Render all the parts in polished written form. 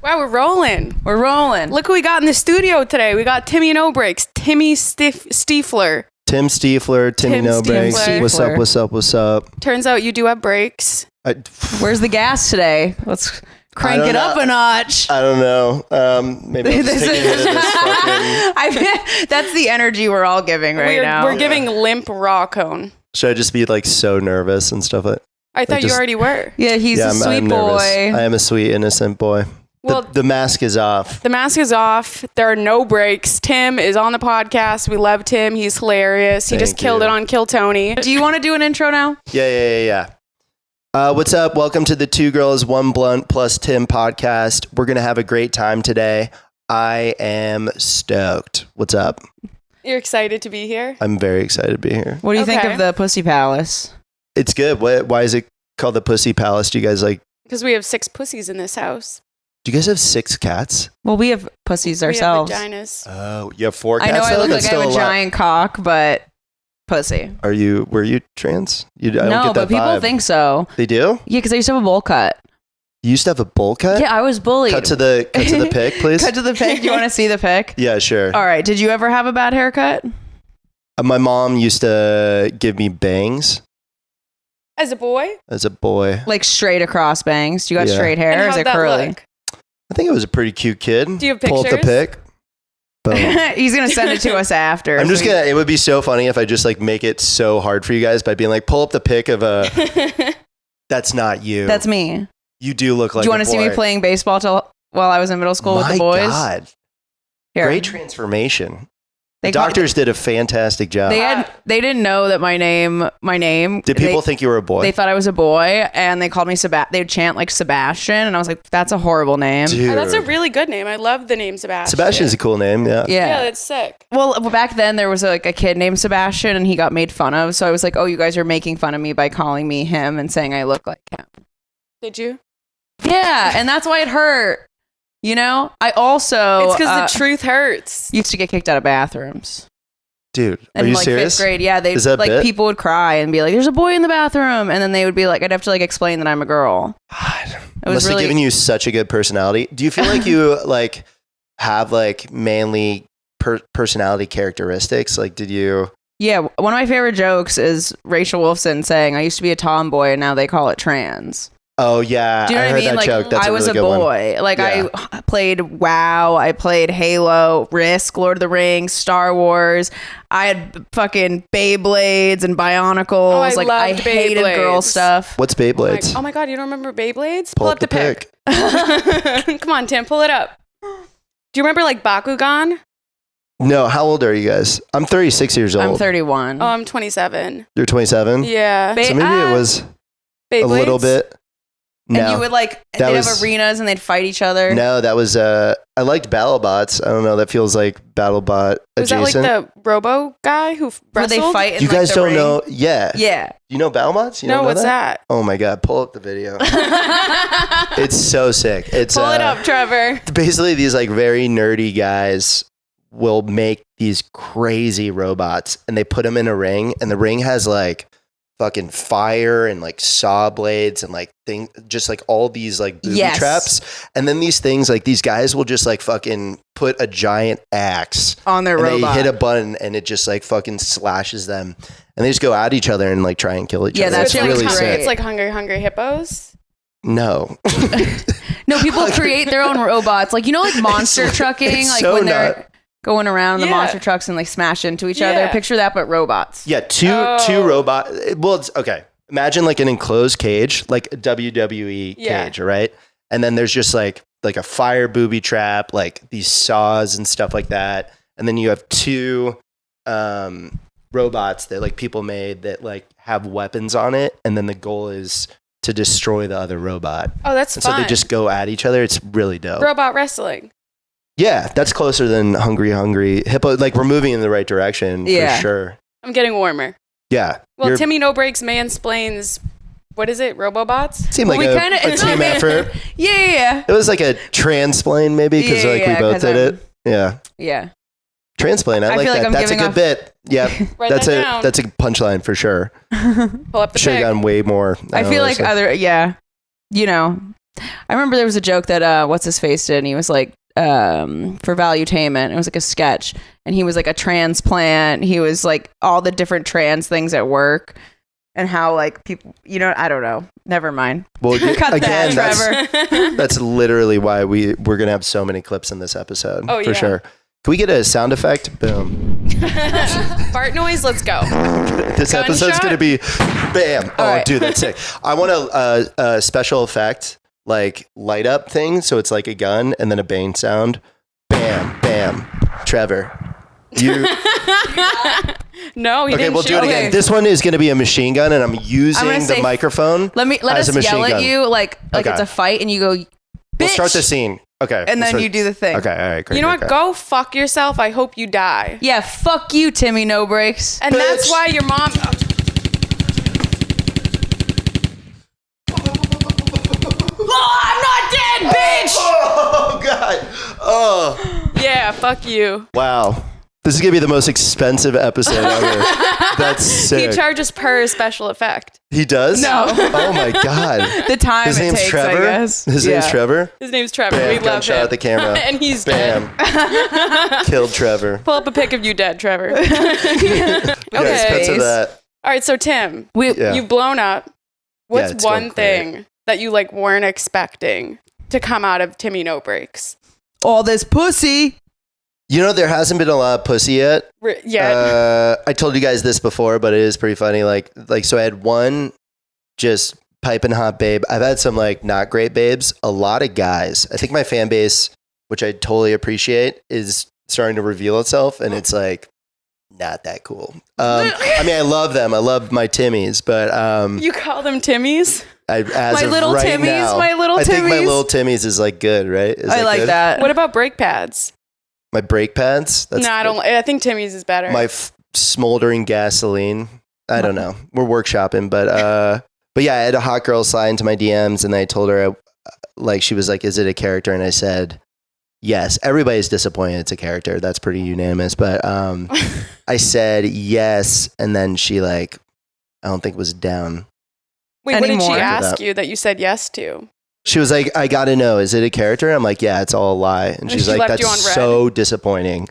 Wow, we're rolling. We're rolling. Look who we got in the studio today. We got Timmy No Brakes, Timmy Stiefler. Tim Stiefler, Timmy No Brakes. Stiefler. What's up, what's up, what's up? Turns out you do have brakes. Where's the gas today? Let's crank it up a notch. I don't know. Maybe I'll just take a hit of this fucking... That's the energy we're all giving now. We're giving limp raw cone. Should I just be like so nervous and stuff like I thought you already were. Yeah, he's a sweet I'm boy. nervous. I am a sweet, innocent boy. Well, the mask is off. The mask is off. There are no breaks. Tim is on the podcast. We love Tim. He's hilarious. He just killed it on Kill Tony. Do you want to do an intro now? Yeah. What's up? Welcome to the Two Girls, One Blunt plus Tim podcast. We're going to have a great time today. I am stoked. What's up? You're excited to be here? I'm very excited to be here. What do you think of the Pussy Palace? It's good. Why is it called the Pussy Palace? Do you guys like... Because we have 6 pussies in this house. Do you guys have 6 cats? Well, we have pussies ourselves. We have vaginas. Oh, you have 4 cats? I know I look like I have a lot. giant cock, but pussy. Were you trans? I don't No, get that but people vibe. think so. They do? Yeah, because I used to have a bowl cut. You used to have a bowl cut? Yeah, I was bullied. Cut to the pic, please. Cut to the pic. Do you want to see the pic? Yeah, sure. All right. Did you ever have a bad haircut? My mom used to give me bangs As a boy? as a boy. Like straight across bangs. You got Yeah. straight hair, And or is how'd it that curly? look? I think I was a pretty cute kid. Do you have Pull up the pictures? pic. Boom. He's gonna send it to us after. I'm just gonna. It would be so funny if I just like make it so hard for you guys by being like, pull up the pic of a. That's not you. That's me. You do look like. Do you want a to see me boy. playing baseball while I was in middle school with the boys? My God. Here. Great transformation. They The doctors did a fantastic job. They didn't know that my name. Did people think you were a boy? They thought I was a boy, and they called me They would chant like Sebastian, and I was like, "That's a horrible name." Dude. Oh, that's a really good name. I love the name Sebastian. Sebastian's a cool name. Yeah. Yeah, that's sick. Well, back then there was a kid named Sebastian, and he got made fun of. So I was like, "Oh, you guys are making fun of me by calling me him and saying I look like him." Did you? Yeah, and that's why it hurt. You know, I also It's because the truth hurts. used to get kicked out of bathrooms. Dude, And are you like serious? 5th grade, yeah, Is that like bit? people would cry and be like, "There's a boy in the bathroom," and then they would be like, I'd have to like explain that I'm a girl. God, It was must really have given you such a good personality. Do you feel like you like have like manly personality characteristics? Like, did you? Yeah, one of my favorite jokes is Rachel Wolfson saying, "I used to be a tomboy, and now they call it trans." Oh yeah, Do you know I what I heard mean? that Like, joke. That's I was really a good one. boy. Like, Yeah. I played WoW, I played Halo, Risk, Lord of the Rings, Star Wars. I had fucking Beyblades and Bionicles. Oh, I like, I loved hated girl Beyblades. stuff. What's Beyblades? Oh my God, you don't remember Beyblades? Pull up the pic. Come on, Tim, pull it up. Do you remember like Bakugan? No, how old are you guys? I'm 36 years old. I'm 31. Oh, I'm 27. You're 27. Yeah. So maybe it was Beyblades? a little bit. No, And you would like, That they'd was- have arenas and they'd fight each other. no, that was. I liked BattleBots. I don't know. That feels like BattleBot Was that like adjacent. the Robo guy who Where they wrestled? fight in You like, guys the don't ring. know? Yeah. Yeah. You know BattleBots? You No, don't know what's that? Oh my God! Pull up the video. It's so sick. It's Pull it up, Trevor. basically these like very nerdy guys will make these crazy robots and they put them in a ring, and the ring has like fucking fire and like saw blades and like just like all these like booby Yes. traps, and then these things like these guys will just like fucking put a giant axe On their and robot. they hit a button and it just like fucking slashes them, and they just go at each other and like try and kill each Yeah, other. that's It's really really great. sick. It's like Hungry Hippos. No. No, people create their own robots. Like, you know, like monster trucking, it's like so when they're nut. going around the Yeah. monster trucks and like smash into each other. Yeah. Picture that, but robots. Yeah, two Oh. robot. Well, it's okay. Imagine like an enclosed cage, like a WWE Yeah. cage, right? And then there's just like a fire booby trap, like these saws and stuff like that. And then you have 2 robots that like people made that like have weapons on it, and then the goal is to destroy the other robot. Oh, that's And fun. so they just go at each other. It's really dope. Robot wrestling. Yeah, that's closer than Hungry Hippo. Like we're moving in the right direction Yeah. for sure. I'm getting warmer. Yeah. Well, You're- Timmy No Brakes mansplains. What is it? Robobots? seemed like we a kinda- it's team not- effort. Yeah. It was like a transplane maybe because Yeah, like yeah, we both 'cause did I'm- it. Yeah. Yeah. Transplane. I I like feel like that. I'm That's a giving good off- bit. Yeah. Write that's that a down. that's a punchline for sure. Pull up the Should have pic. gotten way more. I feel like honestly. you know, I remember there was a joke that what's his face did, and he was like, for Valuetainment, it was like a sketch, and he was like a transplant. He was like all the different trans things at work, and how like people, I don't know. Never mind. Well, Cut again, that, Trevor. that's literally why we're gonna have so many clips in this episode. Oh, for yeah. sure. Can we get a sound effect? Boom. Fart noise. Let's go. This episode's gonna be bam. Oh, right. dude, that's sick. I want a special effect, like light up thing, so it's like a gun and then a bang sound. Bam, bam. Trevor, you. No, he Okay, didn't. we'll do it shoot. again. This one is gonna be a machine gun, and I'm using gonna the say- microphone. Let as us a machine yell gun. at you like Okay. it's a fight, and you go, bitch, We'll start the scene. Okay, and then we'll you do the thing. Okay, all right, great. You know what? great. Go fuck yourself. I hope you die. Yeah, fuck you, Timmy No Brakes. And that's Bitch. why your mom. Oh, I'm not dead, bitch! Oh God! Oh Yeah, fuck you. wow! This is gonna be the most expensive episode ever. That's sick. He charges per special effect. He does? No. Oh my God! The time His it name's takes, Trevor. I guess. His name's Trevor. His name's Trevor. Bam, we love gunshot him. at the camera. And he's Bam! dead. Killed Trevor. Pull up a pic of you dead, Trevor. Yes, Okay. cut to that. All right, so Tim, Yeah. you've blown up. What's it's going one great. thing that you like weren't expecting to come out of Timmy No Brakes? All this pussy. You know, there hasn't been a lot of pussy yet. Yeah. I told you guys this before, but it is pretty funny. Like, so I had one just piping hot babe. I've had some like not great babes. A lot of guys. I think my fan base, which I totally appreciate, is starting to reveal itself, and it's like not that cool. I mean, I love them. I love my Timmies, but you call them Timmies? as My of little right Timmies, now, my little I think my Timmies. little Timmies is like good, right? Is I like good? that. What about brake pads? My brake pads. That's No, I don't. I think Timmy's is better. my smoldering gasoline. I don't know. We're workshopping, but yeah, I had a hot girl slide into my DMs, and I told her, like, she was like, "Is it a character?" And I said, "Yes." Everybody's disappointed it's a character. That's pretty unanimous. But I said yes, and then she like, I don't think was down. Wait, what did anymore. she ask That. you that you said yes to? She was like, "I gotta know, is it a character?" I'm like, "Yeah, it's all a lie." And she's she like, left you "That's on red. so disappointing."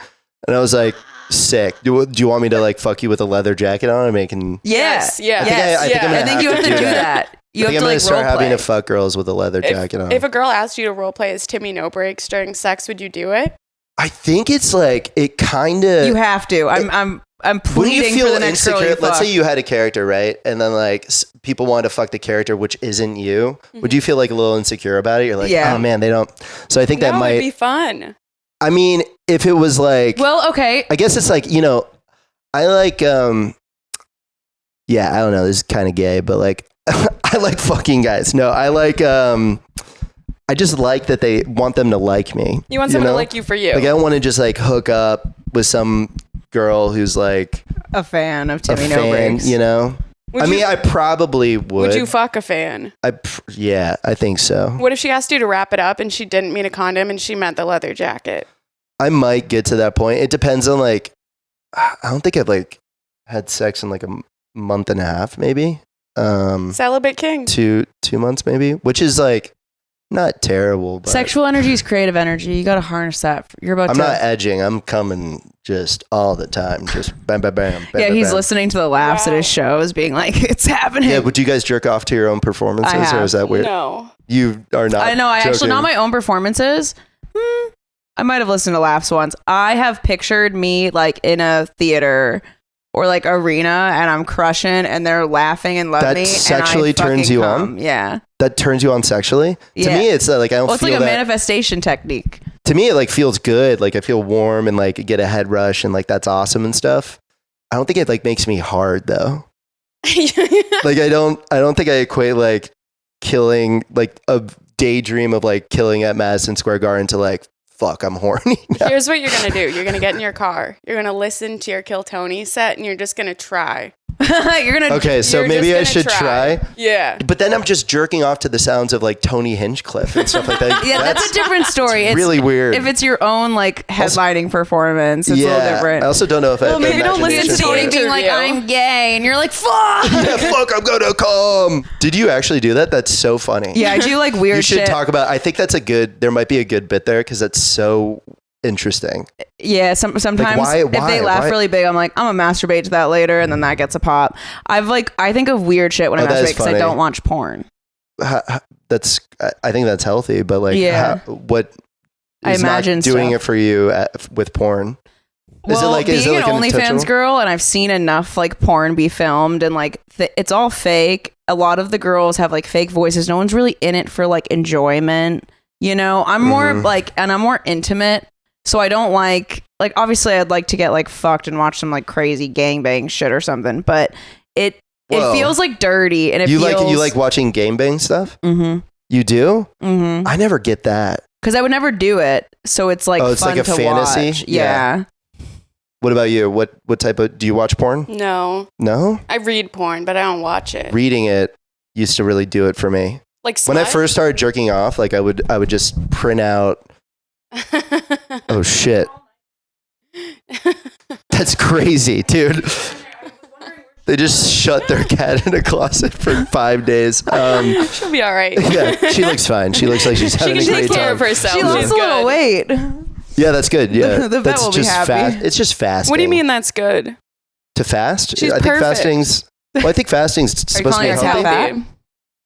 And I was like, "Sick. Do you want me to like fuck you with a leather jacket on? I'm making." Yes, yeah. I think I think I'm gonna I think you have to do that. You I think have I'm to gonna like start role having play. to fuck girls with a leather jacket on. If a girl asked you to roleplay as Timmy No Brakes during sex, would you do it? I think it's like it kind of. You have to. I'm When you pleading feel for the next girl insecure, you let's fuck. say you had a character, right? And then like people want to fuck the character, which isn't you. Would you feel like a little insecure about it? You're like, Yeah. oh man, they don't. So I think that No, might. it'd be fun. I mean, if it was like, Well, okay. I guess it's like, I like, yeah, I don't know. This is kind of gay, but like, I like fucking guys. No, I like, I just like that they want them to like me. You want someone know? to like you for you. Like, I don't want to just like hook up with some girl who's like A fan of a Timmy No fan, Brakes. you know? Would I you- mean, I probably would. Would you fuck a fan? Yeah, I think so. What if she asked you to wrap it up and she didn't mean a condom and she meant the leather jacket? I might get to that point. It depends on like, I don't think I've like had sex in like a month and a half, maybe. Celibate king. 2 months maybe, which is like not terrible. But Sexual energy is creative energy. You got to harness that. You're about I'm to. not edging. I'm coming just all the time. Just bam, bam, bam. bam Yeah, bam, he's bam. listening to the laughs at his Wow. shows, being like, "It's happening." Yeah, would you guys jerk off to your own performances, I have. or is that weird? No. You are not. I know. I actually joking. not my own performances. I might have listened to laughs once. I have pictured me like in a theater or like arena, and I'm crushing, and they're laughing and love That me. sexually and I turns fucking you come. on? Yeah. That turns you on sexually. To Yeah. me, it's like I don't Well, it's feel like a that. manifestation technique. To me, it like feels good. Like I feel warm and like get a head rush and like that's awesome and stuff. I don't think it like makes me hard though. Like I don't think I equate like killing like a daydream of like killing at Madison Square Garden to like fuck, I'm horny. Here's what you're going to do. You're going to get in your car. You're going to listen to your Kill Tony set and you're just going to try. You're gonna. Okay, so You're maybe I just should gonna try. Yeah. But then I'm just jerking off to the sounds of like Tony Hinchcliffe and stuff like that. Yeah, that's a different story. It's really weird. If it's your own like headlining performance, it's a little different. I also don't know if I have maybe don't listen to Tony it. being like, I'm gay, and you're like, fuck. Yeah, fuck, I'm gonna come. Did you actually do that? That's so funny. Yeah, I do like weird You should shit. talk about. I think that's there might be a good bit there because that's so interesting. Yeah, sometimes if they laugh really big, I'm like, I'm gonna masturbate to that later, and then that gets a pop. I think of weird shit when I masturbate because I don't watch porn. I think that's healthy, but like, what? I imagine doing stuff. it for you with porn. Is Well, it like being an intentional? OnlyFans girl, and I've seen enough like porn be filmed, and like it's all fake. A lot of the girls have like fake voices. No one's really in it for like enjoyment. You know, I'm more like, and I'm more intimate. So I don't like obviously I'd like to get like fucked and watch some like crazy gangbang shit or something, but it feels like dirty, and you like watching gangbang stuff. Mm-hmm. You do? Mm-hmm. I never get that because I would never do it. So it's like it's fun like a to fantasy. Watch. Yeah. What about you? What type of do you watch porn? No. No? I read porn, but I don't watch it. Reading it used to really do it for me. Like smut? When I first started jerking off, like I would just print out. Oh shit. That's crazy, dude. They just shut their cat in a closet for 5 days. She'll be all right. Yeah, she looks fine. She looks like she's having a she can great take care time. of herself. She lost She's a little good. weight. Yeah, that's good. Yeah, The vet that's will be just happy. fast. It's just fasting. What do you mean that's good? To fast? She's I think perfect. fasting's. Well, I think fasting's supposed to be calling her healthy. fat? Healthy.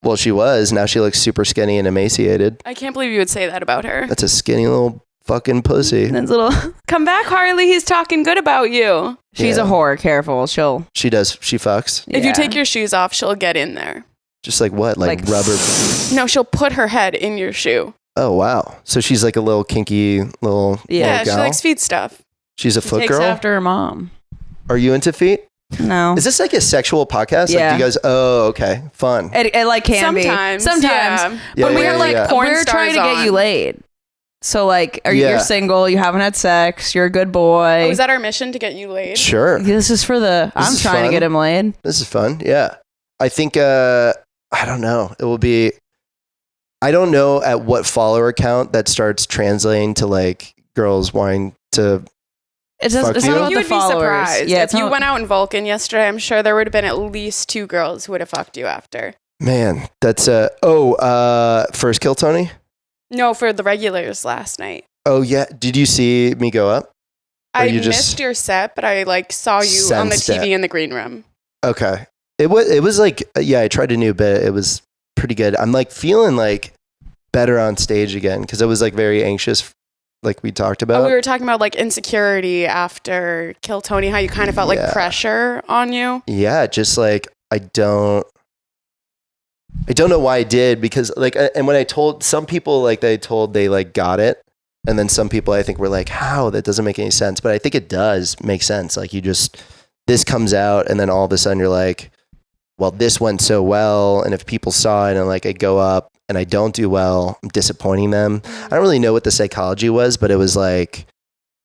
Well, she was. Now she looks super skinny and emaciated. I can't believe you would say that about her. That's a skinny little fucking pussy. That's little. Come back, Harley. He's talking good about you. She's a whore. Careful. She does. She fucks. If you take your shoes off, she'll get in there. Just like what? Like rubber. No, she'll put her head in your shoe. Oh wow. So she's like a little kinky little. Yeah, little she gal? likes feet stuff. She's a foot takes girl. after her mom. Are you into feet? No. Is this like a sexual podcast? Yeah. Like, do you guys? Oh, okay, fun. It like can Sometimes, be. Sometimes. yeah. Yeah, When yeah, we're like, yeah. porn we're trying to stars get you on. laid. So like, Yeah. you're single, you haven't had sex, you're a good boy. Oh, is that our mission to get you laid? Sure. This is for I'm is trying to fun. get him laid. This is fun. Yeah. I think, I don't know. It will be, I don't know at what follower count that starts translating to like girls wanting to. It's Fuck not you. about You the would be followers. surprised. Yeah, If you went out in Vulcan yesterday, I'm sure there would have been at least 2 girls who would have fucked you after. Man, that's, first kill Tony? No, for the regulars last night. Oh yeah. Did you see me go up? I you just missed your set, but I like saw you on the sensed TV it. in the green room. Okay. It was like, yeah, I tried a new bit. It was pretty good. I'm like feeling like better on stage again because I was like very anxious, like we talked about. We were talking about like insecurity after Kill Tony, how you kind of felt like pressure on you. Yeah, just like I don't know why I did because like, and when I told some people like they like got it, and then some people I think were like, how? That doesn't make any sense. But I think it does make sense. Like this comes out, and then all of a sudden you're like, well, this went so well, and if people saw it and like I go up and I don't do well, I'm disappointing them. I don't really know what the psychology was, but it was like,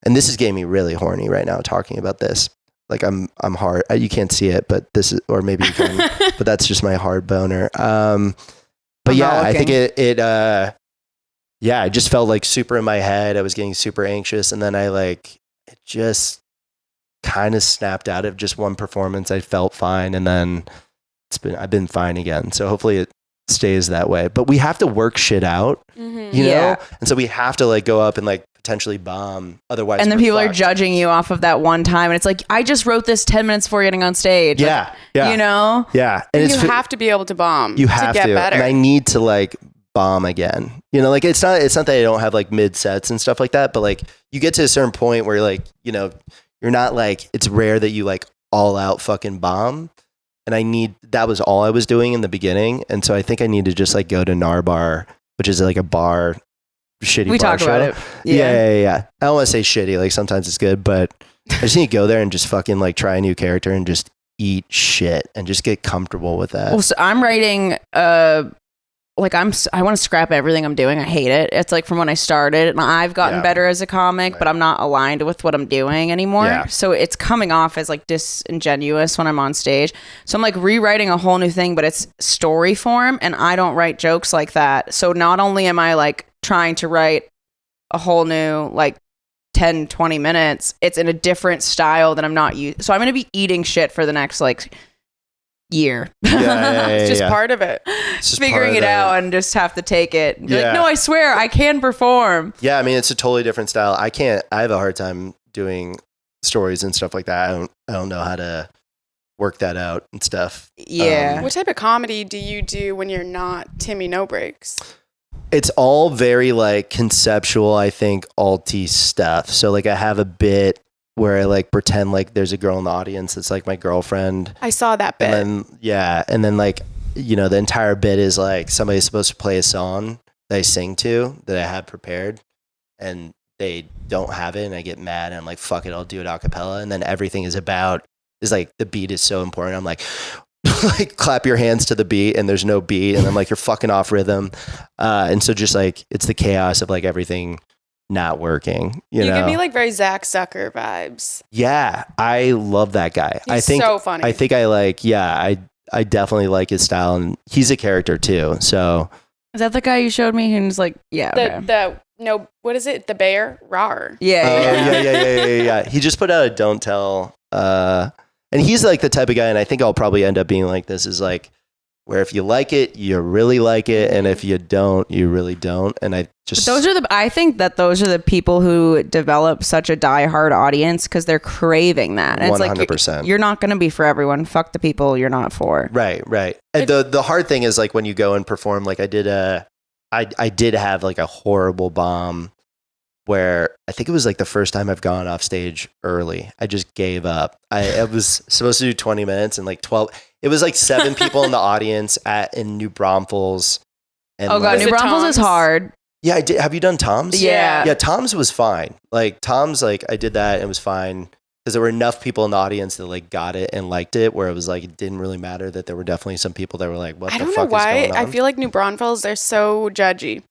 and this is getting me really horny right now talking about this. Like I'm hard. You can't see it, but this is, or maybe you can, but that's just my hard boner. But yeah, I think I just felt like super in my head. I was getting super anxious, and then it just kind of snapped out of just one performance. I felt fine, and then I've been fine again. So hopefully it stays that way. But we have to work shit out, you know? And so we have to like go up and like potentially bomb. Otherwise, and then we're people are fucked. judging you off of that one time, and it's like, I just wrote this 10 minutes before getting on stage. Yeah, yeah. You know? Yeah. And you have to be able to bomb. You have to get better. And I need to like bomb again. You know, like it's not that I don't have like mid sets and stuff like that, but like you get to a certain point where like, you know, you're not like, it's rare that you like all out fucking bomb. And that was all I was doing in the beginning. And so I think I need to just like go to Narbar, which is like a bar, shitty We bar talk about show. it. Yeah. I don't want to say shitty. Like sometimes it's good, but I just need to go there and just fucking like try a new character and just eat shit and just get comfortable with that. Well, so I'm writing like I want to scrap everything I'm doing. I hate it. It's like from when I started, and I've gotten better as a comic, but I'm not aligned with what I'm doing anymore. Yeah. So it's coming off as like disingenuous when I'm on stage. So I'm like rewriting a whole new thing, but it's story form, and I don't write jokes like that. So not only am I like trying to write a whole new like 10, 20 minutes, it's in a different style that I'm not used. So I'm going to be eating shit for the next like year. It's just part of it. Just Figuring it out and just have to take it. Be like, no, I swear I can perform. Yeah, I mean, it's a totally different style. I have a hard time doing stories and stuff like that. I don't know how to work that out and stuff. Yeah. What type of comedy do you do when you're not Timmy No Brakes? It's all very like conceptual, I think, alty stuff. So like I have a bit where I like pretend like there's a girl in the audience that's like my girlfriend. I saw that bit. And then like, you know, the entire bit is like somebody's supposed to play a song that I sing to that I have prepared, and they don't have it, and I get mad, and I'm like, fuck it, I'll do it a cappella. And then everything is like the beat is so important. I'm like, like clap your hands to the beat, and there's no beat, and I'm like, you're fucking off rhythm. And so just like it's the chaos of like everything not working. You know? Give me like very Zach Zucker vibes. Yeah, I love that guy. He's so funny. I think I like. Yeah, I definitely like his style, and he's a character too. So is that the guy you showed me who's like, what is it? The bear? Rawr. Yeah. He just put out a Don't Tell. And he's like the type of guy, and I think I'll probably end up being like this, is like where if you like it, you really like it, and if you don't, you really don't. And I think that those are the people who develop such a diehard audience because they're craving that. And 100%. It's like you're not going to be for everyone. Fuck the people you're not for. Right. And the hard thing is like when you go and perform, like I did have like a horrible bomb where I think it was like the first time I've gone off stage early. I just gave up. I was supposed to do 20 minutes and like 12. It was like 7 people in the audience in New Braunfels. And oh God, New Braunfels is hard. Yeah, I did. Have you done Tom's? Yeah. Yeah, Tom's was fine. Like Tom's, like I did that and it was fine because there were enough people in the audience that like got it and liked it, where it was like it didn't really matter that there were definitely some people that were like, what the fuck is going on? I don't know why. I feel like New Braunfels, they're so judgy.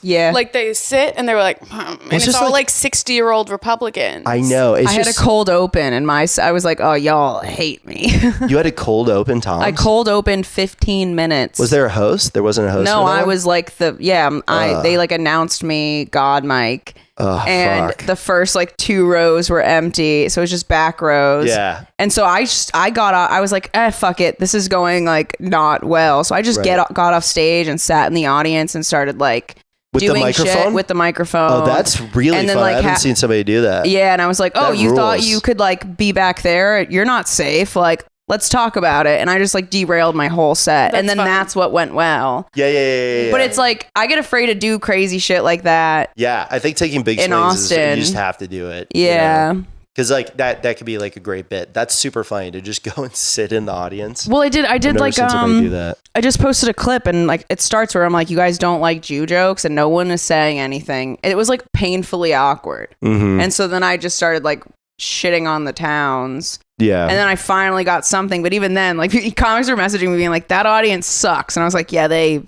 Yeah. Like they sit and they were like, and it's all like 60-year-old Republicans. I know. I had a cold open and I was like, oh, y'all hate me. You had a cold open, Tom? I cold opened 15 minutes. Was there a host? There wasn't a host? No, I was like they like announced me God Mike. And the first like 2 rows were empty. So it was just back rows. Yeah. And so I got off. I was like, fuck it. This is going like not well. So I just got off stage and sat in the audience and started like doing the microphone? Shit with the microphone. Oh, that's really fun. Like, I haven't seen somebody do that. Yeah. And I was like, you thought you could like be back there? You're not safe. Like, let's talk about it. And I just like derailed my whole set. And then that's what went well. Yeah. But it's like, I get afraid to do crazy shit like that. Yeah. I think taking big swings you just have to do it. Yeah. You know? Cause like that could be like a great bit. That's super funny to just go and sit in the audience. Well, I did like, do that. I just posted a clip and like it starts where I'm like, you guys don't like Jew jokes and no one is saying anything. It was like painfully awkward. Mm-hmm. And so then I just started like shitting on the towns. Yeah. And then I finally got something. But even then, like comics were messaging me being like, that audience sucks. And I was like, yeah, they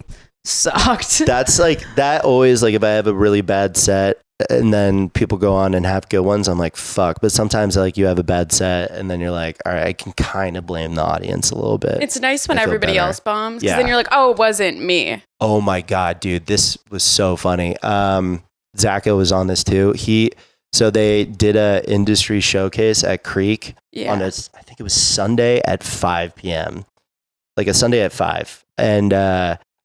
sucked. That's like, that always like if I have a really bad set and then people go on and have good ones, I'm like, fuck. But sometimes like you have a bad set and then you're like, all right, I can kind of blame the audience a little bit. It's nice when everybody else bombs because then you're like, oh, it wasn't me. Oh my God, dude. This was so funny. Zacco was on this too. So they did a industry showcase at Creek on I think it was Sunday at 5 p.m. Like a Sunday at 5. And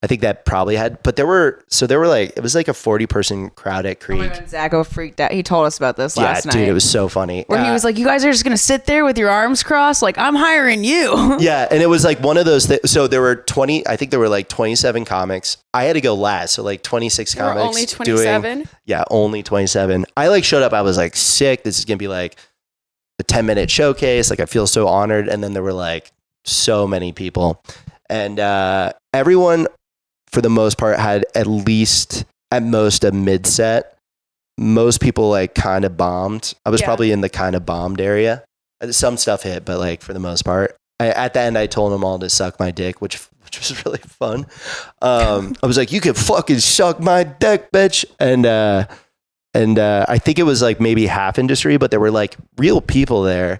I think that probably but there were like, it was like a 40-person crowd at Creek. Oh my God, Zacco freaked out. He told us about this last night. Yeah, dude, it was so funny. Where he was like, you guys are just going to sit there with your arms crossed? Like, I'm hiring you. Yeah, and it was like one of those so there were 27 comics. I had to go last, so like 26 comics. Only 27? Only 27. I like showed up, I was like, sick, this is going to be like a 10-minute showcase. Like, I feel so honored. And then there were like so many people. And everyone, for the most part, had at most a mid set. Most people like kind of bombed. I was probably in the kind of bombed area. Some stuff hit, but like for the most part. at the end, I told them all to suck my dick, which was really fun. I was like, you can fucking suck my dick, bitch. And I think it was like maybe half industry, but there were like real people there,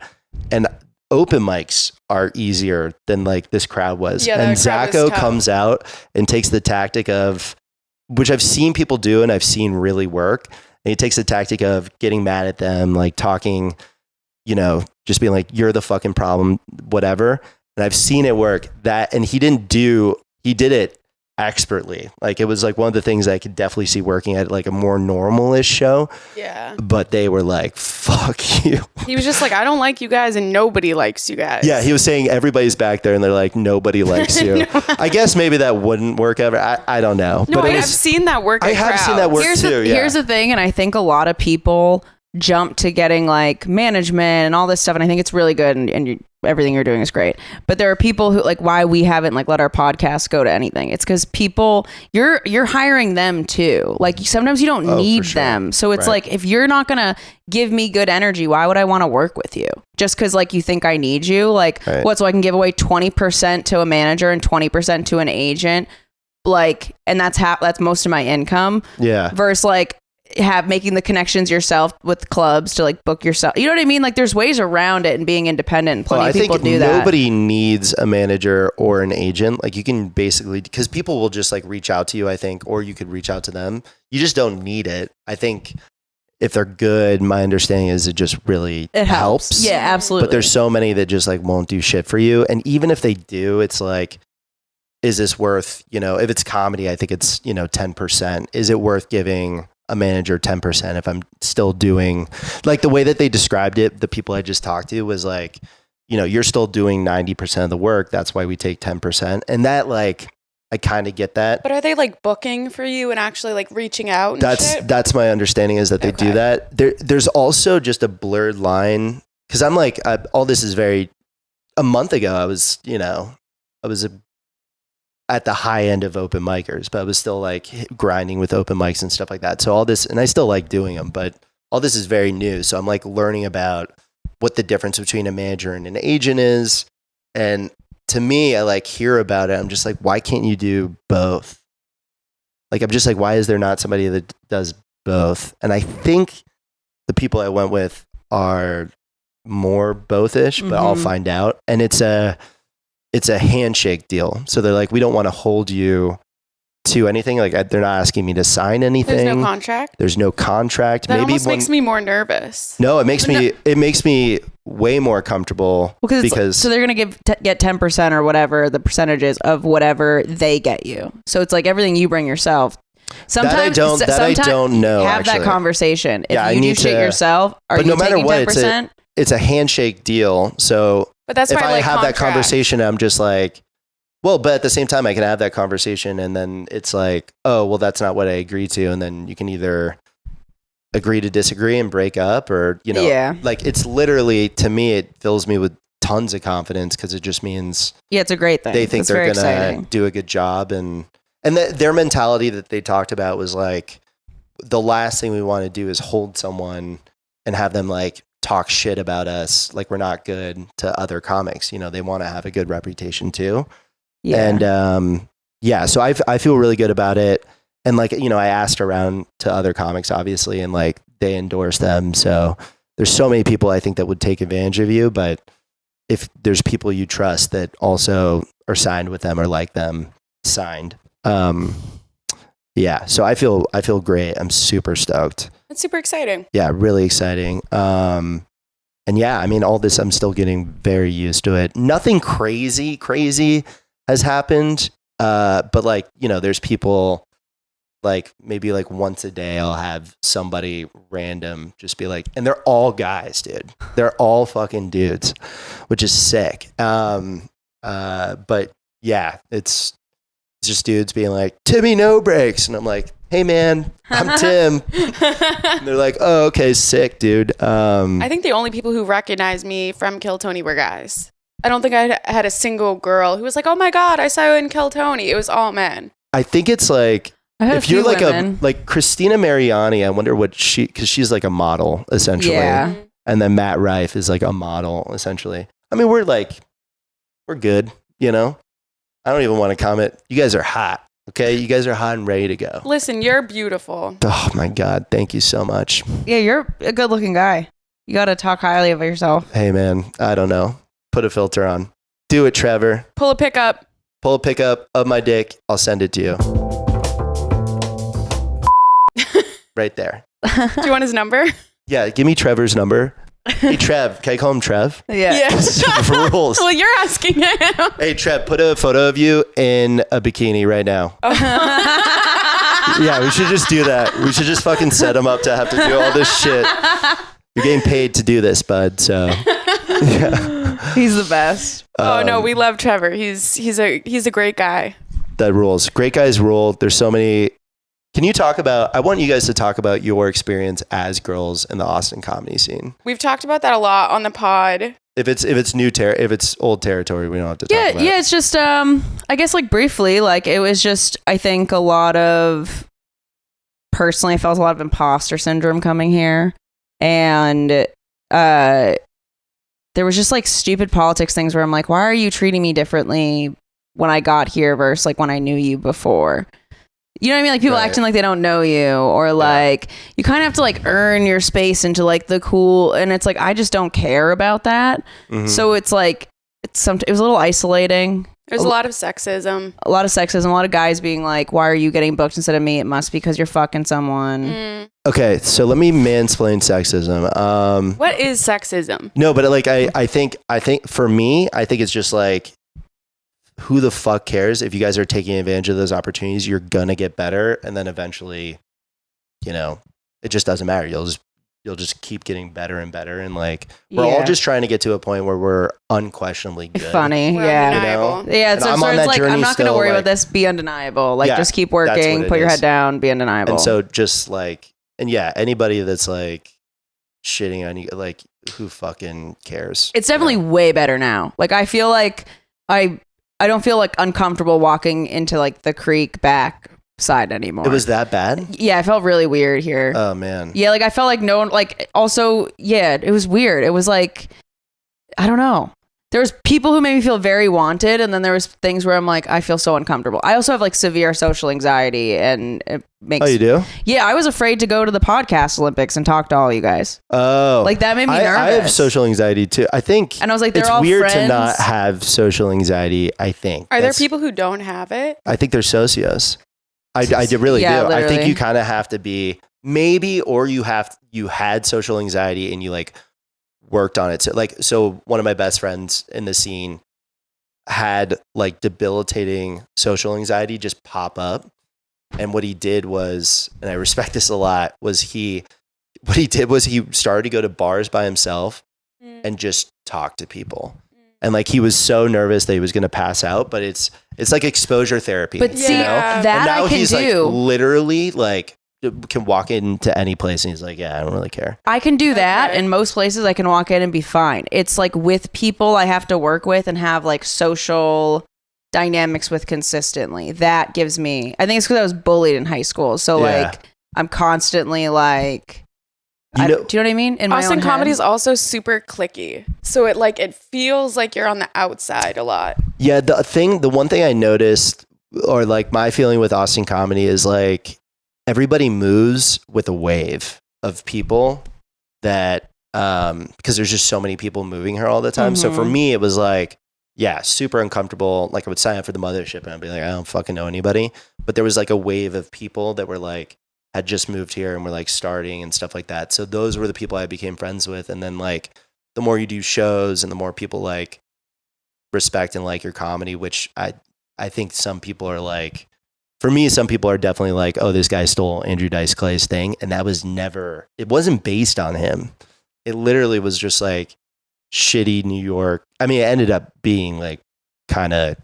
and open mics are easier than like this crowd was. Yeah, and that crowd was Zacho comes out and takes the tactic of, which I've seen people do and I've seen really work. And he takes the tactic of getting mad at them, like talking, just being like, you're the fucking problem, whatever. And I've seen it work and he did it expertly. Like it was like one of the things I could definitely see working at like a more normal-ish show. Yeah. But they were like, fuck you. He was just like, I don't like you guys and nobody likes you guys. Yeah, he was saying everybody's back there and they're like, nobody likes you. I guess maybe that wouldn't work ever. I don't know. No, I've seen that work. I have seen that work too. Here's the thing, and I think a lot of people jump to getting like management and all this stuff, and I think it's really good, and everything you're doing is great. But there are people who like why we haven't like let our podcast go to anything. It's because people you're hiring them too. Like sometimes you don't need them. So it's like if you're not gonna give me good energy, why would I want to work with you? Just because like you think I need you? Like what? So I can give away 20% to a manager and 20% to an agent. Like, and that's most of my income. Yeah. Versus like making the connections yourself with clubs to like book yourself. You know what I mean? Like there's ways around it and being independent, and plenty of people do that. Nobody needs a manager or an agent. Like you can basically, because people will just like reach out to you, I think, or you could reach out to them. You just don't need it. I think if they're good, my understanding is it just really helps. Yeah, absolutely. But there's so many that just like won't do shit for you. And even if they do, it's like, is this worth, if it's comedy, I think it's, 10%. Is it worth giving a manager 10% if I'm still doing, like the way that they described it, the people I just talked to was like, you're still doing 90% of the work. That's why we take 10%. And that like, I kind of get that. But are they like booking for you and actually like reaching out? And that's my understanding is that they do that. There's also just a blurred line. Cause I'm like, all this is a month ago, I was at the high end of open micers, but I was still like grinding with open mics and stuff like that. So all this, and I still like doing them, but all this is very new. So I'm like learning about what the difference between a manager and an agent is. And to me, I like hear about it. I'm just like, why can't you do both? Like, I'm just like, why is there not somebody that does both? And I think the people I went with are more both-ish, but I'll find out. And it's a handshake deal. So they're like, we don't want to hold you to anything. Like they're not asking me to sign anything. There's no contract. There's no contract. That almost makes me more nervous. No, it makes me way more comfortable because so they're gonna get 10% or whatever the percentages of whatever they get you. So it's like everything you bring yourself. Sometimes I don't know. Have that conversation. If you do shit yourself, but no matter what, 10%? It's a handshake deal. So. But that's if why I like have contract. that conversation, I'm just like, well, but at the same time, I can have that conversation and then it's like, oh, well, that's not what I agreed to. And then you can either agree to disagree and break up or, like it's literally, to me, it fills me with tons of confidence because it just means it's a great thing. They think they're going to do a good job. And their mentality that they talked about was like, the last thing we want to do is hold someone and have them like, talk shit about us like we're not good to other comics. They want to have a good reputation too. And so I feel really good about it. And like, I asked around to other comics obviously and like they endorse them. So there's so many people I think that would take advantage of you, but if there's people you trust that also are signed with them or like them signed. So I feel great. I'm super stoked. It's super exciting. Yeah, really exciting. And yeah, I mean, all this, I'm still getting very used to it. Nothing crazy has happened. But like, there's people like maybe like once a day I'll have somebody random just be like, and they're all guys, dude. They're all fucking dudes, which is sick. But yeah, it's just dudes being like, Timmy No Brakes. And I'm like, hey man, I'm Tim. And they're like, oh, okay, sick, dude. I think the only people who recognize me from Kill Tony were guys. I don't think I had a single girl who was like, oh my God, I saw you in Kill Tony. It was all men. I think it's like, if you're like like Christina Mariani, I wonder what because she's like a model essentially. Yeah. And then Matt Rife is like a model essentially. I mean, we're like we're good. You know, I don't even want to comment. You guys are hot. Okay, you guys are hot and ready to go. Listen, you're beautiful. Oh my God, thank you so much. Yeah, you're a good looking guy. You got to talk highly of yourself. Hey man, I don't know. Put a filter on. Do it, Trevor. Pull a pickup. Pull a pickup of my dick. I'll send it to you. Right there. Do you want his number? Yeah, give me Trevor's number. Hey, Trev. Can I call him Trev? Yeah. Rules. Well, you're asking him. Hey, Trev, put a photo of you in a bikini right now. Yeah, we should just do that. We should just fucking set him up to have to do all this shit. You're getting paid to do this, bud. So, yeah. He's the best. Oh no, we love Trevor. He's a great guy. That rules. Great guys rule. There's so many. Can you talk about? I want you guys to talk about your experience as girls in the Austin comedy scene. We've talked about that a lot on the pod. If it's if it's old territory, we don't have to talk about it. Yeah, it's just I guess like briefly, like it was just I think a lot of personally I felt a lot of imposter syndrome coming here. And there was just like stupid politics things where I'm like, why are you treating me differently when I got here versus like when I knew you before? You know what I mean? Like people acting like they don't know you, or like you kind of have to like earn your space into like the cool. And it's like, I just don't care about that. Mm-hmm. So it's like, it was a little isolating. There's a lot of sexism. A lot of guys being like, why are you getting booked instead of me? It must be because you're fucking someone. Okay, so let me mansplain sexism. What is sexism? No, but like I think for me, I think it's just like, who the fuck cares if you guys are taking advantage of those opportunities? You're gonna get better, and then eventually, you know, it just doesn't matter. You'll just keep getting better and better, and like we're all just trying to get to a point where we're unquestionably good. Funny, We're yeah. undeniable. Yeah, And so I'm on it's that like, journey I'm not going to still, worry like- about this, be undeniable. Like, Yeah, just keep that's working, what it put your is. head down, be undeniable. And so just like, and yeah, anybody that's like shitting on you, like who fucking cares? it's definitely way better now. Like, I feel like I don't feel like uncomfortable walking into like the creek back side anymore. It was that bad? Yeah, I felt really weird here. Oh man. Yeah, like I felt like no one, like also, yeah, it was weird. It was like, I don't know. There was people who made me feel very wanted, and then there was things where I'm like, I feel so uncomfortable. I also have like severe social anxiety, and it makes. Oh, you do? Yeah, I was afraid to go to the podcast Olympics and talk to all you guys. Oh, Like that made me nervous. I have social anxiety too. I think, And I was like, they're it's all weird to friends. not have social anxiety. I think. Are there That's- people who don't have it? I think they're socios. I really Yeah, do. I think literally. you kind of have to be maybe, or you had social anxiety and you like worked on it. So one of my best friends in the scene had like debilitating social anxiety just pop up. And what he did was, and I respect this a lot, was he started to go to bars by himself and just talk to people. And like he was so nervous that he was going to pass out, but it's like exposure therapy. But see, you know? that And now I can he's do. like literally like can walk into any place and he's like, yeah, I don't really care. I can do that. Okay. In most places, I can walk in and be fine. It's like with people I have to work with and have like social dynamics with consistently. That gives me, I think it's because I was bullied in high school. So Yeah. like I'm constantly like, You know- do you know what I mean? In my Austin own comedy head. is also super clicky. So it feels like you're on the outside a lot. Yeah, the one thing I noticed, or like my feeling with Austin comedy is like everybody moves with a wave of people that because there's just so many people moving here all the time. So for Mhm. me, it was like, yeah, super uncomfortable. Like I would sign up for the mothership and I'd be like, I don't fucking know anybody. But there was like a wave of people that were like had just moved here and were like starting and stuff like that. So those were the people I became friends with. And then like the more you do shows and the more people like respect and like your comedy, which I think some people are like, for me, some people are definitely like, oh, this guy stole Andrew Dice Clay's thing. And that was never, it wasn't based on him. It literally was just like shitty New York. I mean, it ended up being like kind of,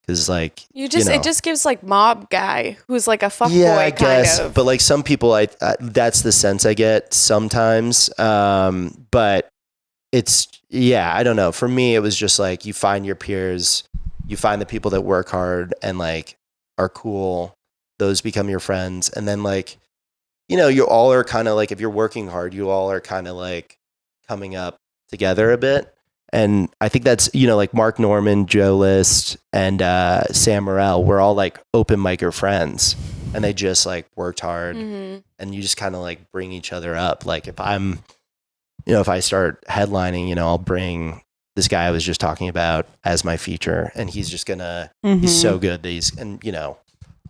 because like, It just gives like mob guy who's like a fuck yeah, boy I kind guess. of. But like some people, I that's the sense I get sometimes. But it's, yeah, I don't know. For me, it was just like you find your peers, you find the people that work hard and like are cool. Those become your friends. And then like, you know, you all are kind of like, if you're working hard, you all are kind of like coming up together a bit. And I think that's, you know, like Mark Norman, Joe List, and Sam Morrell, we're all like open micer friends, and they just like worked hard, and you just kind of like bring each other up. Like if I'm, you know, if I start headlining, you know, I'll bring this guy I was just talking about as my feature, and he's just gonna, he's so good that and you know,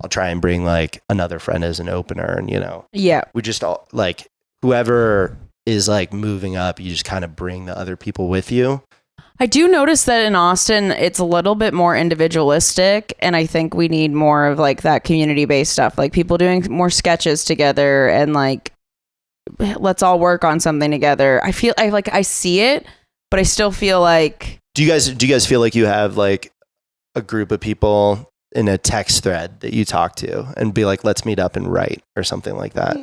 I'll try and bring like another friend as an opener, and you know, we just all like whoever is like moving up, you just kind of bring the other people with you. I do notice that in Austin, it's a little bit more individualistic, and I think we need more of like that community-based stuff, like people doing more sketches together, and like let's all work on something together. I see it, but I still feel like. Do you guys feel like you have like a group of people in a text thread that you talk to and be like, let's meet up and write or something like that?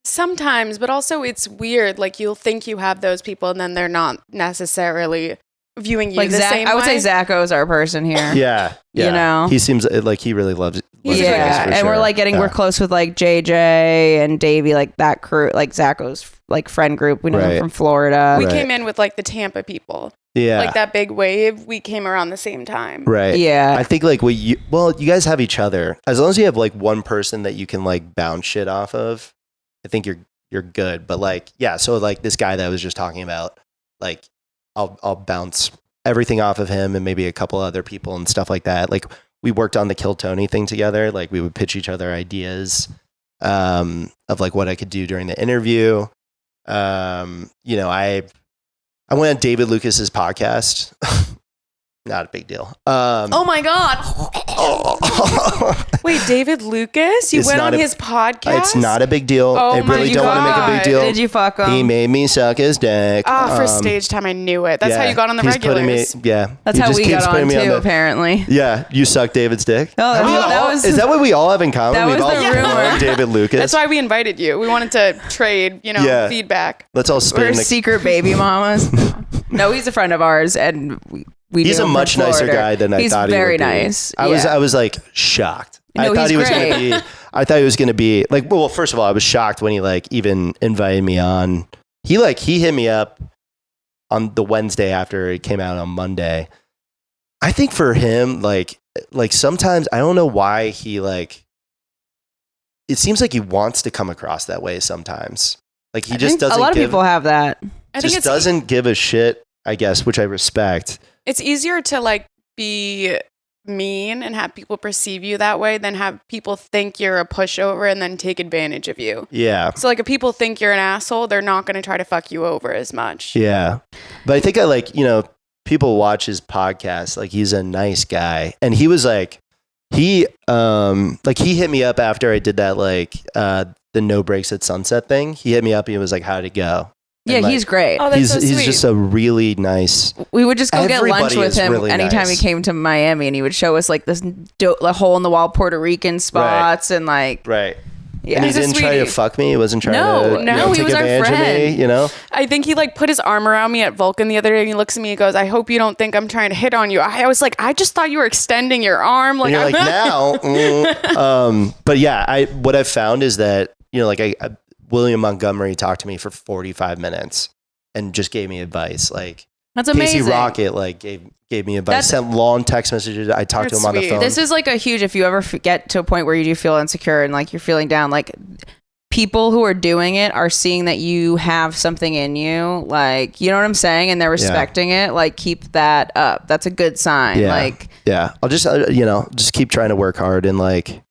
Sometimes, but also it's weird. Like you'll think you have those people, and then they're not necessarily viewing you like the same way. I would say Zacho is our person here. Yeah. You know, he seems like he really loves yeah, and sure. we're like we're close with like JJ and Davey, like that crew, like Zacho's like friend group. We know them from Florida. We came in with like the Tampa people. Yeah, like that big wave. We came around the same time. Right. Yeah. I think like you guys have each other. As long as you have like one person that you can like bounce shit off of, I think you're good. But like, yeah, so like this guy that I was just talking about, like I'll bounce everything off of him and maybe a couple other people and stuff like that. Like we worked on the Kill Tony thing together. Like we would pitch each other ideas of like what I could do during the interview. You know, I went on David Lucas's podcast. Not a big deal. Oh my God. Wait, David Lucas? You went on his podcast? It's not a big deal. Oh I really don't want to make a big deal. Did you fuck him? He made me suck his dick. For stage time, I knew it. That's how you got on the regulars. That's how we got on too, apparently. Yeah, you suck David's dick? Oh, is that what we all have in common? That was the rumor. David Lucas. That's why we invited you. We wanted to trade, feedback. Let's all spin. We're secret baby mamas. No, he's a friend of ours, and he's a much nicer guy than I thought he would be. He's very nice. I was like shocked. No, I thought he was gonna be like, well, first of all, I was shocked when he like even invited me on. He hit me up on the Wednesday after it came out on Monday. I think for him, like sometimes I don't know why he like. It seems like he wants to come across that way sometimes. Like he just doesn't. A lot of people have that. I think just doesn't give a shit, I guess, which I respect. It's easier to like be mean and have people perceive you that way than have people think you're a pushover and then take advantage of you. Yeah. So like if people think you're an asshole, they're not going to try to fuck you over as much. Yeah. But I think I like, people watch his podcast. Like he's a nice guy. And he was like, he hit me up after I did that, like, the No Brakes at Sunset thing. He hit me up and he was like, how'd it go? Yeah, he's great. Oh, that's so sweet. He's just a really nice. We would just go get lunch with him really anytime nice. he came to Miami, and he would show us like this hole in the wall Puerto Rican spots and like. Right. Yeah. And he didn't try to fuck me. He wasn't trying to he take was our advantage of me, I think he like put his arm around me at Vulcan the other day and he looks at me and goes, I hope you don't think I'm trying to hit on you. I was like, I just thought you were extending your arm. Like, and you're like, now. But yeah, what I've found is that, William Montgomery talked to me for 45 minutes and just gave me advice. Like, that's amazing. Casey Rocket like gave me advice. Sent long text messages. I talked to him on the phone. This is like a huge. If you ever get to a point where you do feel insecure and like you're feeling down, like people who are doing it are seeing that you have something in you. Like, you know what I'm saying, and they're respecting it. Like, keep that up. That's a good sign. Yeah. I'll just just keep trying to work hard and like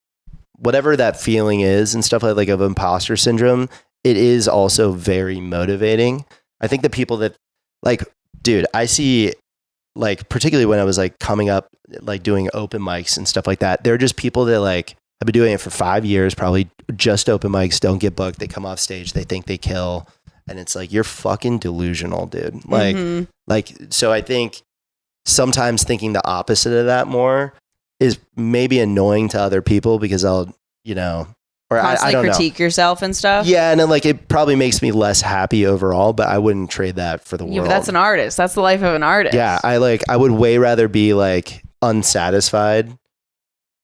whatever that feeling is and stuff like of imposter syndrome. It is also very motivating. I think the people that like. Dude, I see, like, particularly when I was like coming up, like doing open mics and stuff like that, they're just people that like have been doing it for 5 years, probably just open mics, don't get booked. They come off stage, they think they kill. And it's like, you're fucking delusional, dude. Like, so I think sometimes thinking the opposite of that more is maybe annoying to other people because I'll, or I don't critique yourself and stuff. Yeah, and then like it probably makes me less happy overall, but I wouldn't trade that for the world. But that's an artist. That's the life of an artist. Yeah, I would way rather be like unsatisfied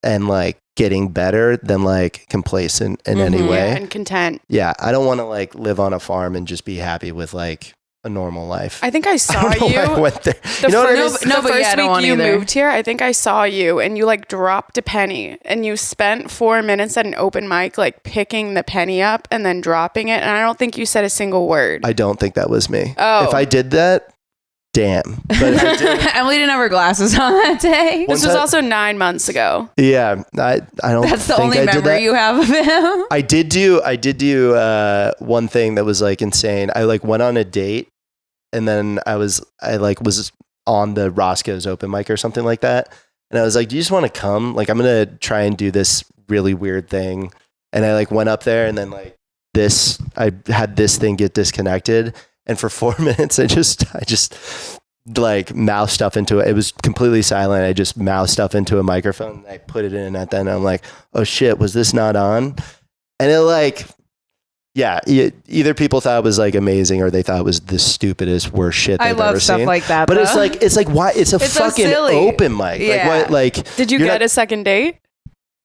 and like getting better than like complacent in any way. Yeah, and content. Yeah, I don't want to like live on a farm and just be happy with like a normal life. I think I saw I don't know why I you. went there. The You know what I mean? first, No, the but first yeah, I don't week want you either. moved here, I think I saw you and you like dropped a penny and you spent 4 minutes at an open mic like picking the penny up and then dropping it. And I don't think you said a single word. I don't think that was me. Oh. If I did that, damn. But I did. Emily didn't have her glasses on that day. This was also 9 months ago. Yeah, I don't. That's the think only I did memory that. you have of him. I did do one thing that was like insane. I like went on a date, and then I was on the Roscoe's open mic or something like that, and I was like, "Do you just want to come? Like, I'm gonna try and do this really weird thing." And I like went up there, and then like I had this thing get disconnected, and for 4 minutes, I just like mouse stuff into it. It was completely silent. I just mouse stuff into a microphone. And I put it in at the end. I'm like, oh shit, was this not on? And it like, yeah, either people thought it was like amazing or they thought it was the stupidest, worst shit they've I love ever stuff seen. like that. But though. it's like why it's a It's so fucking silly. open mic. Yeah. Like what? Like Did you you're get not- a second date?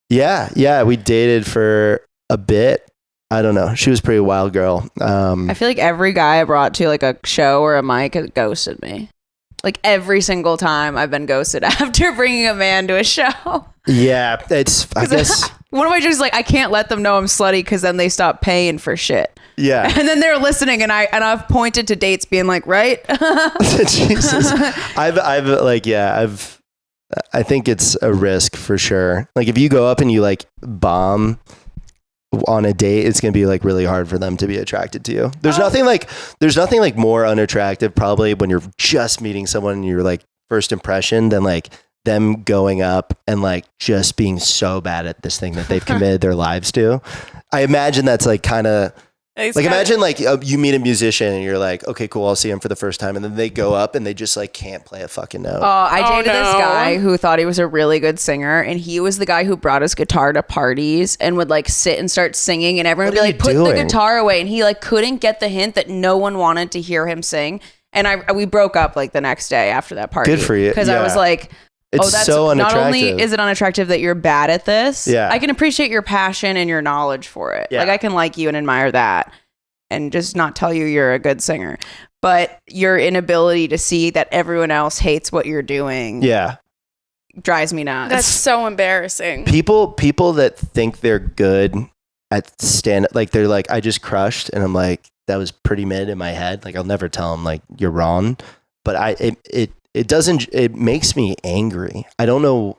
Yeah, we dated for a bit. I don't know. She was a pretty wild girl. I feel like every guy I brought to like a show or a mic has ghosted me. Like every single time I've been ghosted after bringing a man to a show. Yeah, it's. I guess. One of my jokes is like, I can't let them know I'm slutty because then they stop paying for shit. Yeah. And then they're listening, and I've pointed to dates, being like, right? Jesus. I think it's a risk for sure. Like if you go up and you like bomb on a date, it's going to be like really hard for them to be attracted to you. There's nothing like more unattractive probably when you're just meeting someone and you're like first impression than like them going up and like just being so bad at this thing that they've committed their lives to. I imagine that's like kind of like imagine like you meet a musician and you're like, okay, cool, I'll see him for the first time, and then they go up and they just like can't play a fucking note. Oh, I dated this no. guy who thought he was a really good singer, and he was the guy who brought his guitar to parties and would like sit and start singing, and everyone would be What are like, you put the doing? guitar away, and he like couldn't get the hint that no one wanted to hear him sing. And we broke up like the next day after that party. Good for you. Because I was Yeah. like, It's that's so not only unattractive. is it unattractive that you're bad at this, Yeah. I can appreciate your passion and your knowledge for it. Yeah. Like I can like you and admire that and just not tell you you're a good singer. But your inability to see that everyone else hates what you're doing Yeah. drives me nuts. That's so embarrassing. People that think they're good at stand like they're like, I just crushed, and I'm like, that was pretty mid in my head. Like I'll never tell them like you're wrong, but it makes me angry. I don't know.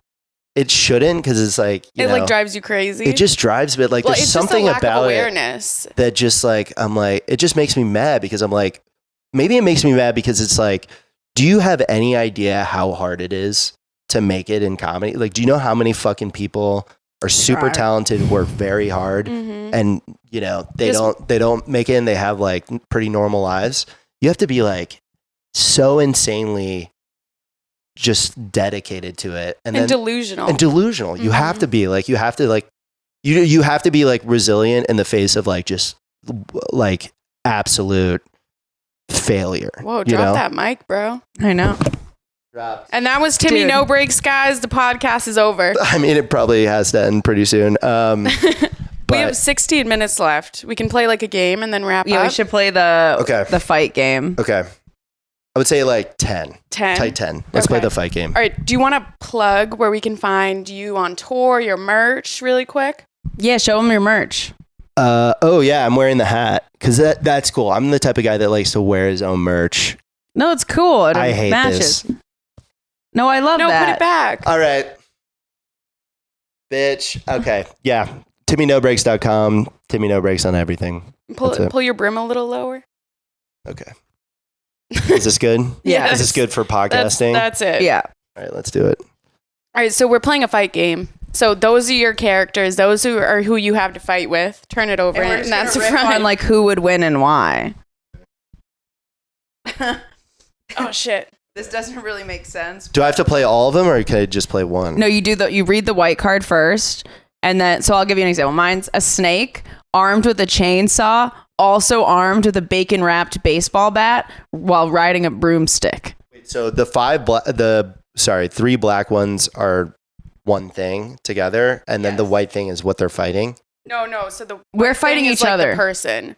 It shouldn't, because it's like It like drives you crazy. it just drives me. Like well, there's it's something just a lack about of it awareness. that just like I'm like it just makes me mad, because I'm like, maybe it makes me mad because it's like, do you have any idea how hard it is to make it in comedy? Like, do you know how many fucking people are super Right. talented, work very hard, Mhm. and you know they Just- don't make it, and they have like pretty normal lives? You have to be like so insanely just dedicated to it, and then delusional. and delusional. You have Mhm. to be like, you have to be like resilient in the face of like just like absolute failure. Whoa, you drop know? that mic, bro. I know. And that was Timmy Dude. No Brakes, guys. The podcast is over. I mean, it probably has to end pretty soon. We have 16 minutes left. We can play like a game and then wrap Yeah, up. we should play the Okay. fight game. Okay, I would say like 10. 10. Tight 10. Let's play Okay. the fight game. All right. Do you want to plug where we can find you on tour, your merch, really quick? Yeah, show them your merch. Oh yeah, I'm wearing the hat because that's cool. I'm the type of guy that likes to wear his own merch. No, it's cool. It I hate matches. this. No, I love No, that. put it back. All right, bitch. Okay, yeah. TimmyNoBrakes.com. Timmy No Brakes on everything. That's it. Pull your brim a little lower. Okay. Is this good? Yeah. Is this good for That's, podcasting? that's it. Yeah. All right, let's do it. All right. So we're playing a fight game. So those are your characters. Those are who you have to fight with. Turn it over, and, that's the front. on like who would win and why. Oh shit. This doesn't really make sense. Do I have to play all of them, or can I just play one? No, you read the white card first, and then so I'll give you an example. Mine's a snake armed with a chainsaw, also armed with a bacon wrapped baseball bat while riding a broomstick. So the three black ones are one thing together, and then the Yes. white thing is what they're fighting. No. So We're thing fighting is each like other. The person.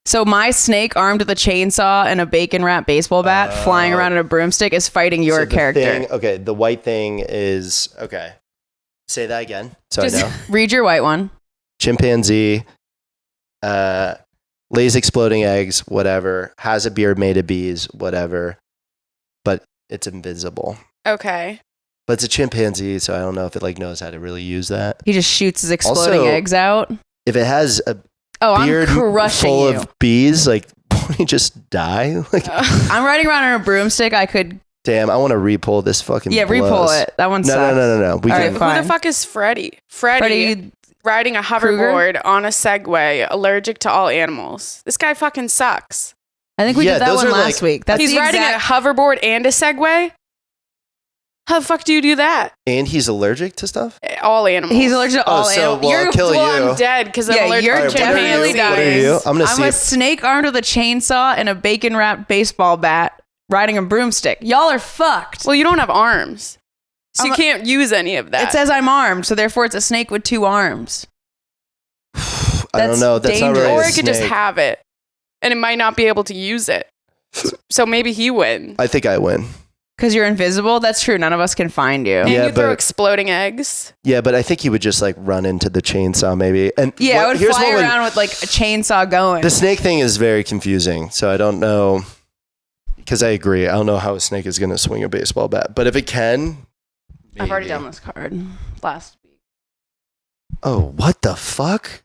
So my snake armed with a chainsaw and a bacon wrap baseball bat flying around in a broomstick is fighting your So the character. thing- okay, the white thing is okay. Say that again. So I know. Read your white one. Chimpanzee, lays exploding eggs, whatever. Has a beard made of bees, whatever. But it's invisible. Okay. But it's a chimpanzee, so I don't know if it like knows how to really use that. He just shoots his exploding Also, eggs out. If it has a Oh, beard I'm crushing full you. of bees, like won't he just die? Like, I'm riding around on a broomstick. I could. damn, I want to re-pull this fucking. Re-pull blows. it. That one No, sucks. no. We All can. right, fine. Who the fuck is Freddy? Freddy riding a hoverboard on a Segway, allergic to all animals. This guy fucking sucks. I think we Yeah, did that those one are last week. That's He's the riding exact- a hoverboard and a Segway? How the fuck do you do that? And he's allergic to stuff. All animals. He's allergic to all so, animals. well, I'll kill you. I'm dead because I'm Yeah, allergic you're to All right, what are definitely you? chimpanzees. What are you? I'm gonna I'm see. a If, snake armed with a chainsaw and a bacon wrapped baseball bat riding a broomstick. Y'all are fucked. Well, you don't have arms. So you can't use any of that. It says I'm armed, so therefore it's a snake with 2 arms. I don't know. That's not really. or a it could just snake. have it. And it might not be able to use it. So maybe he wins. I think I win. Because you're invisible? That's true. None of us can find you. And Yeah, you throw but- exploding eggs. Yeah, but I think he would just like run into the chainsaw maybe. And Yeah, I would here's fly what would- around with like a chainsaw going. The snake thing is very confusing, so I don't know. Because I agree, I don't know how a snake is going to swing a baseball bat, but if it can, I've already maybe. done this card last week. Oh, what the fuck?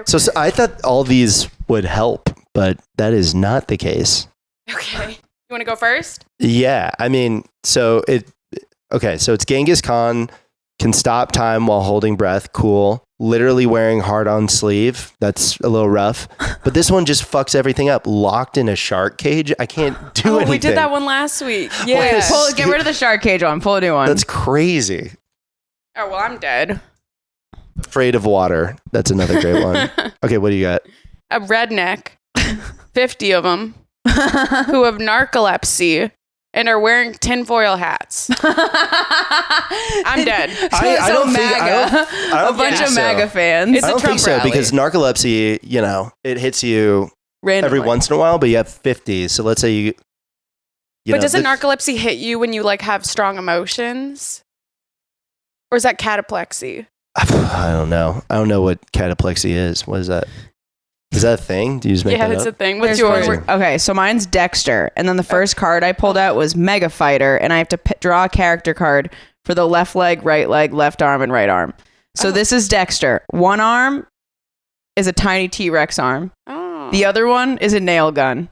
So I thought all these would help, but that is not the case. Okay. You want to go first? Yeah, I mean, so it's Genghis Khan, can stop time while holding breath, cool. Literally wearing hard-on sleeve, that's a little rough. But this one just fucks everything up. Locked in a shark cage, I can't do anything. We did that one last week. Well, Yeah. Get rid of the shark cage one. Pull a new one. That's crazy. Oh, well, I'm dead. Afraid of water, that's another great one. Okay, what do you got? A redneck, 50 of them, who have narcolepsy and are wearing tinfoil hats. I'm dead. I don't think- I don't a bunch think of so. MAGA fans. It's I a don't Trump think so rally. because narcolepsy, it hits you Randomly. every once in a while, but you have 50. So let's say you But know, doesn't the- narcolepsy hit you when you like have strong emotions? Or is that cataplexy? I don't know. I don't know what cataplexy is. What is that? Is that a thing? Do you just make Yeah, that it's up? a thing. What's There's yours? crazy. Okay, so mine's Dexter, and then the first card I pulled out was Mega Fighter, and I have to draw a character card for the left leg, left arm, and right arm. So this is Dexter. One arm is a tiny T-Rex arm. Oh. The other one is a nail gun.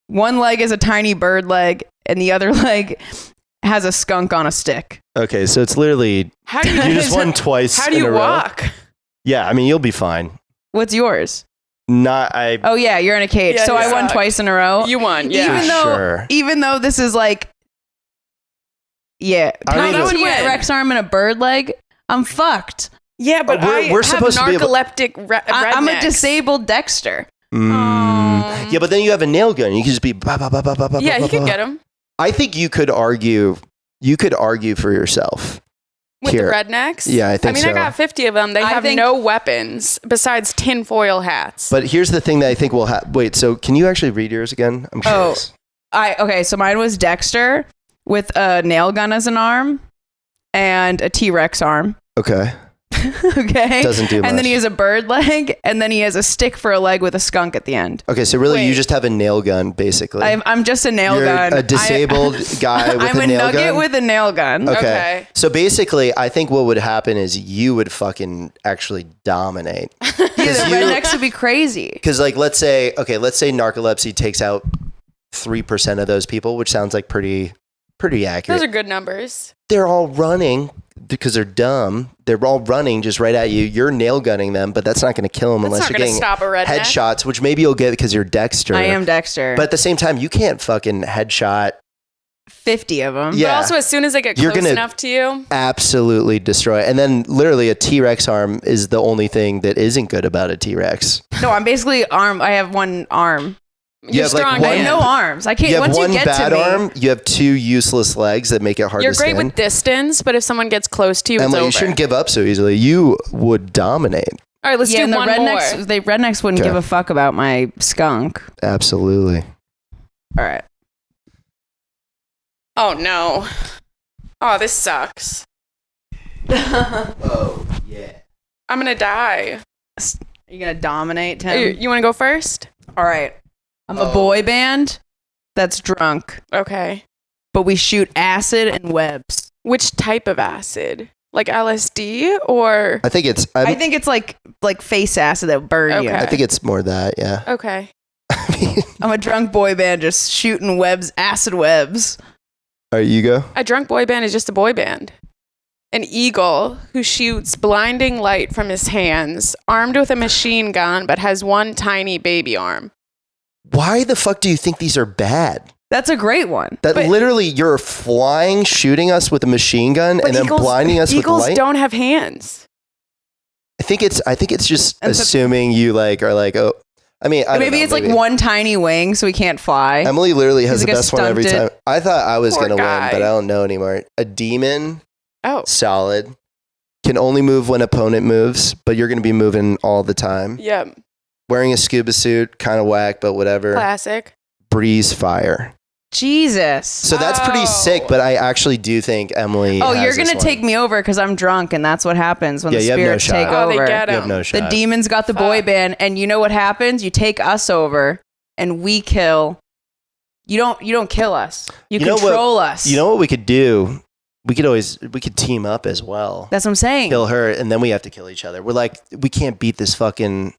One leg is a tiny bird leg, and the other leg has a skunk on a stick. Okay, so it's literally How do you you, just won twice. how do in you a row. walk? Yeah, I mean you'll be fine. What's yours? Not I. Oh yeah, you're in a cage. Yeah, so you I won suck. twice in a row. You won. Yeah. Sure. Even though this is like, yeah, I don't tiny even- T-Rex arm and a bird leg, I'm fucked. Yeah, but we're I supposed to have be able- narcoleptic I'm a rednecks. disabled Dexter. Yeah, but then you have a nail gun. You could just be. Yeah, he could get him. I think you could argue. You could argue for yourself. With Here. the rednecks? Yeah, I think I so. got 50 of them. They I have think- no weapons besides tinfoil hats. But here's the thing that I think will happen. Wait, so can you actually read yours again? I'm curious. Okay, so mine was Dexter with a nail gun as an arm and a T-Rex arm. Okay. Okay. Doesn't do much. And then he has a bird leg, and then he has a stick for a leg with a skunk at the end. Okay, so really you Wait. just have a nail gun, basically. I'm just a nail You're gun. a disabled guy with I'm a a nail nugget gun? with a nail gun. Okay. Okay. So basically, I think what would happen is you would fucking actually dominate. Yeah, the rednecks would be crazy. Because, like, let's say narcolepsy takes out 3% of those people, which sounds like pretty accurate. Those are good numbers. They're all running because they're dumb. They're all running just right at you. You're nail gunning them, but that's not going to kill them That's unless not you're going getting to stop a redneck. headshots, which maybe you'll get because you're Dexter. I am Dexter. But at the same time, you can't fucking headshot. 50 of them. Yeah. But also, as soon as they get You're close gonna- enough to you, Absolutely destroy. And then literally a T-Rex arm is the only thing that isn't good about a T-Rex. No, I'm basically arm. I have one arm. You have, like, strong. one- I have no arms. I can't. You have Once one you get bad to me, arm, you have two useless legs that make it hard You're to great stand. with distance, but if someone gets close to you, Emily, you it's over. shouldn't give up so easily. You would dominate. All right, let's do and the one rednecks, more. the rednecks wouldn't Okay. give a fuck about my skunk. Absolutely. All right. Oh no. Oh, this sucks. Oh, yeah. I'm gonna die. Are you gonna dominate, Tim? You want to go first? All right. I'm a boy band that's drunk, Okay. but we shoot acid and webs. Which type of acid? Like LSD or? I think it's, I think it's like face acid that burn you. Okay. I think it's more that, yeah. Okay. I mean, I'm a drunk boy band just shooting webs, acid webs. all right, you go. A drunk boy band is just a boy band. An eagle who shoots blinding light from his hands, armed with a machine gun, but has one tiny baby arm. Why the fuck do you think these are bad? That's a great one. That But- literally you're flying, shooting us with a machine gun, But and then eagles- blinding us with Eagles light. don't have hands. I think it's just And so- assuming you like are like, oh, I mean, I don't Maybe know, it's like one tiny wing, so we can't fly. Emily literally has He's the like a best one every time. stunted- I thought I was Poor gonna guy. win, but I don't know anymore. A demon, Oh, solid, can only move when opponent moves, but you're gonna be moving all the time. yep. Wearing a scuba suit, kind of whack, but whatever. Classic. Breeze fire. Jesus. So that's pretty sick, but I actually do think Emily. Oh, has you're this gonna one. take me over because I'm drunk, and that's what happens when Yeah, the you have no spirits shot. take Oh, they over. get You have him. no The shot. demons got the boy Fuck. band, and you know what happens? You take us over, and we kill. You don't kill us. You know what- control us. You know what we could do? We could team up as well. That's what I'm saying. Kill her, and then we have to kill each other. We're like, we can't beat this fucking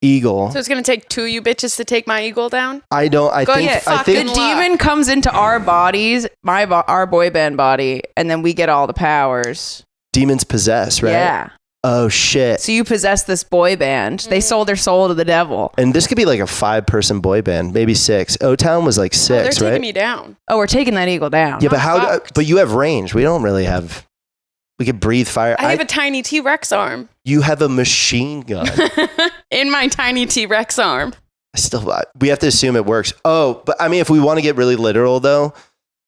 eagle. So it's gonna take two of you bitches to take my eagle down? I don't. I Go think. ahead, I fucking think. The demon comes into our bodies, our boy band body, and then we get all the powers. Demons possess, right? Yeah. Oh shit. So you possess this boy band. They sold their soul to the devil. And this could be like a 5-person boy band, maybe 6. O-Town was like Oh, they're 6, taking right? me down. Oh, we're taking that eagle down. Yeah, but I'm how? fucked. But you have range. We don't really have. We could breathe fire. I have a tiny T-Rex arm You have a machine gun. in my tiny T-Rex arm. We have to assume it works. Oh, but I mean, if we want to get really literal, though,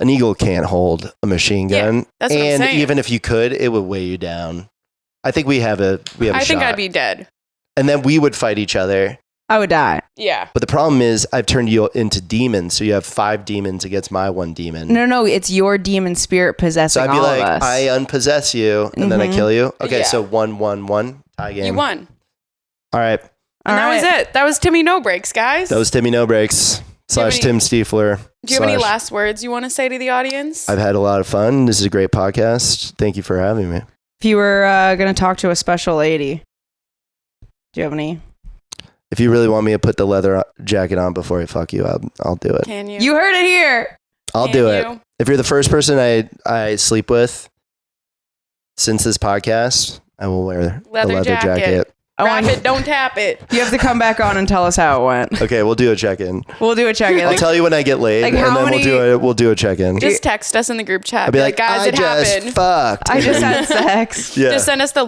an eagle can't hold a machine Yeah, gun. that's what I'm and saying. even if you could, it would weigh you down. I think we have a I think shot. I'd be dead. And then we would fight each other. I would die. Yeah. But the problem is, I've turned you into demons, so you have 5 demons against my 1 demon. No, it's your demon spirit So possessing I'd be all like, of us. I unpossess you, and then I Mhm. kill you. Okay, Yeah. so 1-1-1 tie game. You won. All right, And that was it. That was Timmy No Brakes, guys. that was Timmy No Brakes / any- Tim Stiefler. Do you have any / last words you want to say to the audience? I've had a lot of fun. This is a great podcast. Thank you for having me. If you were going to talk to a special lady, do you have any? If you really want me to put the leather jacket on before I fuck you, I'll do it. Can you? You heard it here. I'll Can do it. you? If you're the first person I sleep with since this podcast, I will wear Leather the leather jacket. jacket. I Wrap want it, don't tap it. you have to come back on and tell us how it went. Okay, we'll do a check-in. We'll do a check-in. I'll tell you when I get laid, like and how then many- we'll do a check-in. Just text us in the group chat. I'll be like, guys, I it just happened. fucked. I just had sex. Yeah. Just send us the